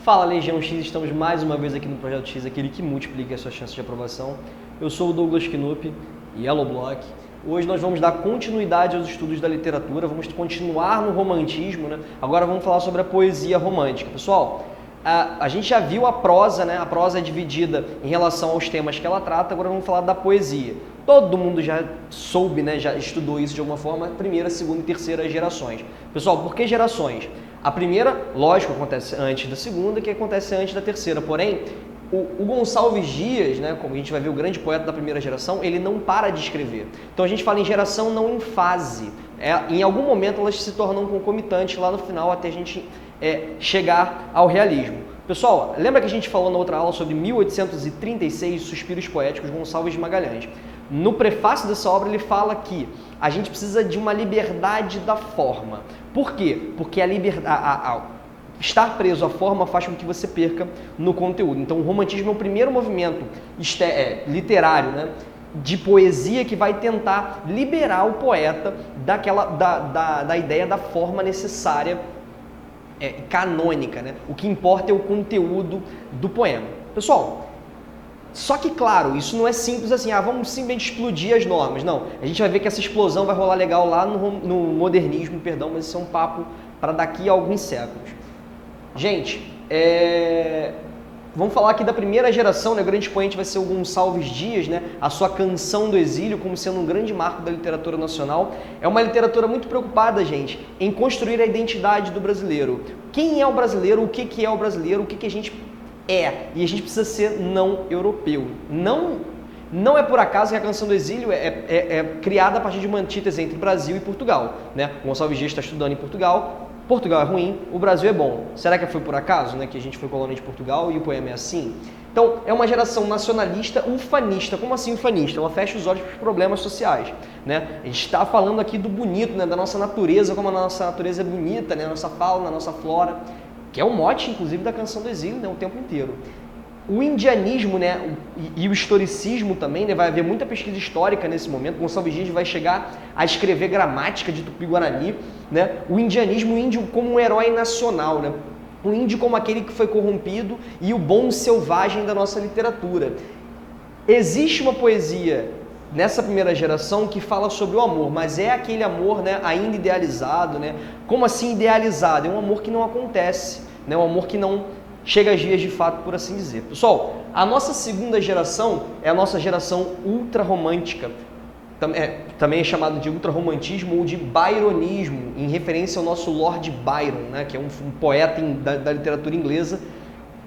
Fala Legião X, estamos mais uma vez aqui no Projeto X, aquele que multiplica as suas chances de aprovação. Eu sou o Douglas Knupp, Yellow Block. Hoje nós vamos dar continuidade aos estudos da literatura, vamos continuar no romantismo, né? Agora vamos falar sobre a poesia romântica. Pessoal, a gente já viu a prosa, né? A prosa é dividida em relação aos temas que ela trata, agora vamos falar da poesia. Todo mundo já soube, né? Já estudou isso de alguma forma, primeira, segunda e terceira gerações. Pessoal, por que gerações? A primeira, lógico, acontece antes da segunda, que acontece antes da terceira. Porém, o Gonçalves Dias, né, como a gente vai ver, o grande poeta da primeira geração, ele não para de escrever. Então a gente fala em geração, não em fase. Em algum momento elas se tornam concomitantes lá no final até a gente chegar ao realismo. Pessoal, lembra que a gente falou na outra aula sobre 1836, Suspiros Poéticos, Gonçalves de Magalhães? No prefácio dessa obra ele fala que a gente precisa de uma liberdade da forma. Por quê? Porque estar preso à forma faz com que você perca no conteúdo. Então o romantismo é o primeiro movimento literário, né, de poesia que vai tentar liberar o poeta da ideia da forma necessária, canônica, né? O que importa é o conteúdo do poema. Pessoal, só que, claro, isso não é simples assim, vamos simplesmente explodir as normas. Não, a gente vai ver que essa explosão vai rolar legal lá no modernismo, perdão, mas isso é um papo para daqui a alguns séculos. Gente, vamos falar aqui da primeira geração, né? O grande expoente vai ser o Gonçalves Dias, né? A sua Canção do Exílio como sendo um grande marco da literatura nacional. É uma literatura muito preocupada, gente, em construir a identidade do brasileiro. Quem é o brasileiro? O que é o brasileiro? O que a gente e a gente precisa ser não europeu. Não é por acaso que a Canção do Exílio é criada a partir de uma antítese entre Brasil e Portugal, né? O Gonçalves Dias está estudando em Portugal, Portugal é ruim, o Brasil é bom. Será que foi por acaso, né, que a gente foi colônia de Portugal e o poema é assim? Então, é uma geração nacionalista, ufanista. Como assim ufanista? Ela fecha os olhos para os problemas sociais, né? A gente está falando aqui do bonito, né, da nossa natureza, como a nossa natureza é bonita, né, a nossa fauna, a nossa flora, que é o mote, inclusive, da Canção do Exílio, né, o tempo inteiro. O indianismo, né, e o historicismo também, né, vai haver muita pesquisa histórica nesse momento. Gonçalves Dias vai chegar a escrever gramática de Tupi-Guarani, né? O indianismo, o índio como um herói nacional, né? O índio como aquele que foi corrompido e o bom selvagem da nossa literatura. Existe uma poesia nessa primeira geração que fala sobre o amor, mas é aquele amor, né, ainda idealizado, né? Como assim idealizado? É um amor que não acontece, né? Um amor que não chega às vias de fato, por assim dizer. Pessoal, a nossa segunda geração é a nossa geração ultrarromântica. Também é chamado de ultrarromantismo ou de byronismo, em referência ao nosso Lord Byron, né, que é um poeta da literatura inglesa,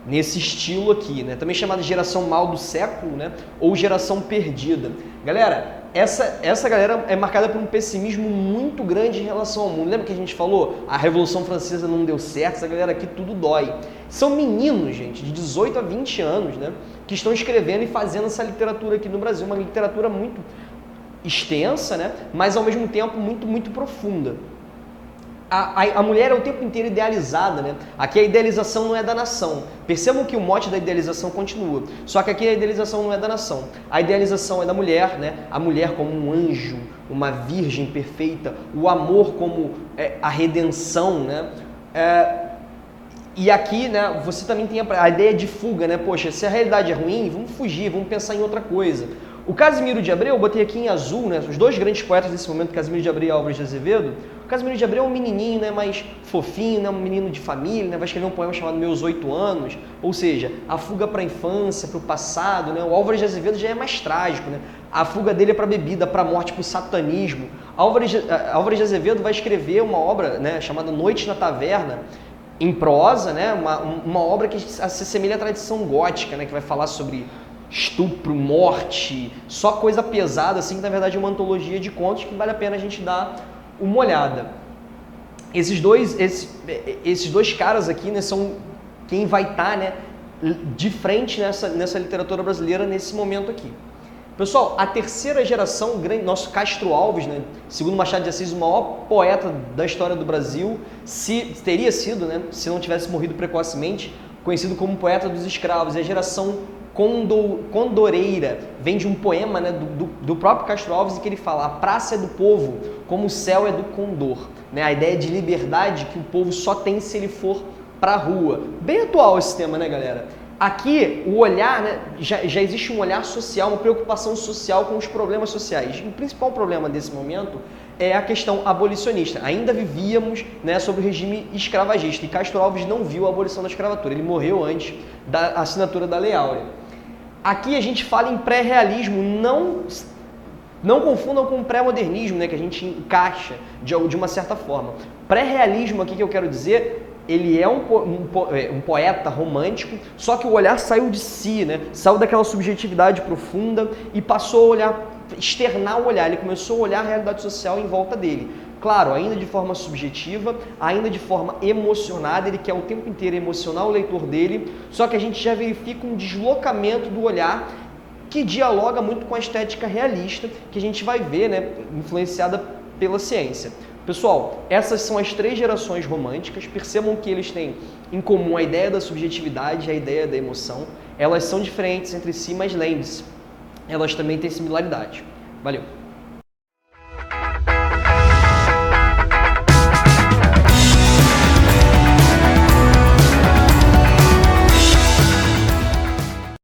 nesse estilo aqui, né? Também chamado de geração mal do século, né? Ou geração perdida. Galera, essa galera é marcada por um pessimismo muito grande em relação ao mundo. Lembra que a gente falou? A Revolução Francesa não deu certo, essa galera aqui tudo dói. São meninos, gente, de 18 a 20 anos, né? Que estão escrevendo e fazendo essa literatura aqui no Brasil. Uma literatura muito extensa, né? Mas ao mesmo tempo muito, muito profunda. A mulher é o tempo inteiro idealizada, né? Aqui a idealização não é da nação. Percebam que o mote da idealização continua. Só que aqui a idealização não é da nação. A idealização é da mulher, né? A mulher como um anjo, uma virgem perfeita. O amor como a redenção, né? E aqui, né, você também tem a ideia de fuga, né? Poxa, se a realidade é ruim, vamos fugir, vamos pensar em outra coisa. O Casimiro de Abreu, eu botei aqui em azul, né? Os dois grandes poetas desse momento, Casimiro de Abreu e Álvares de Azevedo. O Casimiro de Abreu é um menininho, né, mais fofinho, né, um menino de família, né, vai escrever um poema chamado Meus 8 Anos, ou seja, a fuga para a infância, para o passado, né? O Álvares de Azevedo já é mais trágico, né? A fuga dele é para a bebida, para a morte, para o satanismo. Álvares de Azevedo vai escrever uma obra, né, chamada Noite na Taverna, em prosa, né, uma obra que se assemelha à tradição gótica, né, que vai falar sobre estupro, morte, só coisa pesada, assim, que na verdade é uma antologia de contos que vale a pena a gente dar uma olhada. Esses dois caras aqui, né, são quem vai estar, né, de frente nessa literatura brasileira nesse momento aqui. Pessoal, a terceira geração, nosso Castro Alves, né, segundo Machado de Assis, o maior poeta da história do Brasil, teria sido, né, se não tivesse morrido precocemente, conhecido como poeta dos escravos. É a geração condoreira, vem de um poema, né, do próprio Castro Alves, em que ele fala: a praça é do povo, como o céu é do condor. Né? A ideia de liberdade que o povo só tem se ele for para a rua. Bem atual esse tema, né, galera? Aqui, o olhar, né, já existe um olhar social, uma preocupação social com os problemas sociais. O principal problema desse momento é a questão abolicionista. Ainda vivíamos, né, sob o regime escravagista e Castro Alves não viu a abolição da escravatura. Ele morreu antes da assinatura da Lei Áurea. Aqui a gente fala em pré-realismo, não confundam com o pré-modernismo, né, que a gente encaixa de uma certa forma. Pré-realismo aqui que eu quero dizer, ele é um poeta romântico, só que o olhar saiu de si, né, saiu daquela subjetividade profunda e passou a olhar, externar o olhar, ele começou a olhar a realidade social em volta dele. Claro, ainda de forma subjetiva, ainda de forma emocionada, ele quer o tempo inteiro emocionar o leitor dele, só que a gente já verifica um deslocamento do olhar que dialoga muito com a estética realista, que a gente vai ver, né, influenciada pela ciência. Pessoal, essas são as 3 gerações românticas, percebam que eles têm em comum a ideia da subjetividade e a ideia da emoção. Elas são diferentes entre si, mas lembre-se, elas também têm similaridade. Valeu!